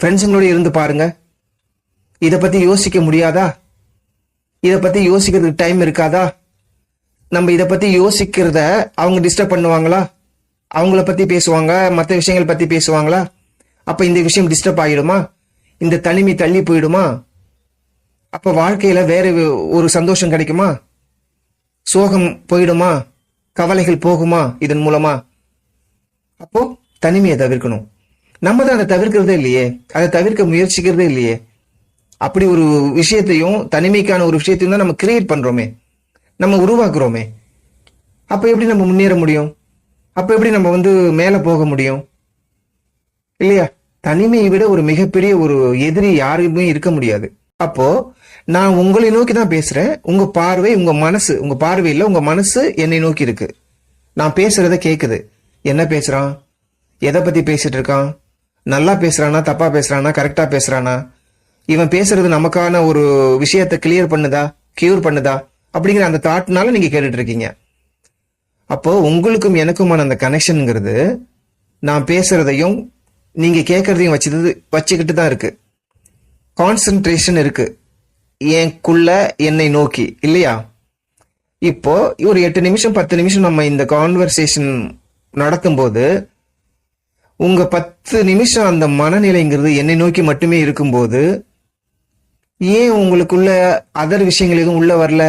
ஃப்ரெண்ட்ஸுங்களோட இருந்து பாருங்க. இதை பத்தி யோசிக்க முடியாதா? இதை பத்தி யோசிக்கிறதுக்கு டைம் இருக்காதா? நம்ம இதை பத்தி யோசிக்கிறத அவங்க டிஸ்டர்ப் பண்ணுவாங்களா? அவங்கள பத்தி பேசுவாங்க, மற்ற விஷயங்கள் பத்தி பேசுவாங்களா? அப்ப இந்த விஷயம் டிஸ்டர்ப் ஆயிடுமா? இந்த தனிமை தள்ளி போயிடுமா? அப்ப வாழ்க்கையில வேற ஒரு சந்தோஷம் கிடைக்குமா? சோகம் போயிடுமா? கவலைகள் போகுமா இதன் மூலமா? அப்போ தனிமையை தவிர்க்கணும். நம்ம தான் அதை தவிர்க்கிறதே இல்லையே, அதை தவிர்க்க முயற்சிக்கிறதே இல்லையே. அப்படி ஒரு விஷயத்தையும், தனிமைக்கான ஒரு விஷயத்தையும் தான் நம்ம கிரியேட் பண்றோமே, நம்ம உருவாக்குறோமே. அப்ப எப்படி நம்ம முன்னேற முடியும்? அப்ப எப்படி நம்ம மேல போக முடியும்? இல்லையா? தனிமையை விட ஒரு மிகப்பெரிய ஒரு எதிரி யாருமே இருக்க முடியாது. அப்போ நான் உங்களை நோக்கி தான் பேசுறேன். உங்க பார்வை, உங்க மனசு, உங்க பார்வையில் உங்க மனசு என்னை நோக்கி இருக்கு. நான் பேசுறத கேக்குது. என்ன பேசுறான்? எதை பத்தி பேசிட்டு இருக்கான்? நல்லா பேசுறானா, தப்பா பேசுறானா, கரெக்டா பேசுறானா? இவன் பேசுறது நமக்கான ஒரு விஷயத்தை கிளியர் பண்ணுதா, கியூர் பண்ணுதா அப்படிங்கிற அந்த தாட்னால நீங்க கேட்டுட்டு இருக்கீங்க. அப்போ உங்களுக்கும் எனக்குமான அந்த கனெக்ஷனுங்கிறது நான் பேசுறதையும் நீங்க கேட்கறதையும் வச்சுக்கிட்டு தான் இருக்கு. கான்சென்ட்ரேஷன் இருக்கு எனக்குள்ள, என்னை நோக்கி, இல்லையா? இப்போ ஒரு 8 நிமிஷம் 10 நிமிஷம் நம்ம இந்த கான்வர்சேஷன் நடத்தும்போது உங்க 10 நிமிஷம் அந்த மனநிலைங்கிறது என்னை நோக்கி மட்டுமே இருக்கும்போது ஏன் உங்களுக்குள்ள அதர் விஷயங்கள் எதுவும் உள்ள வரல?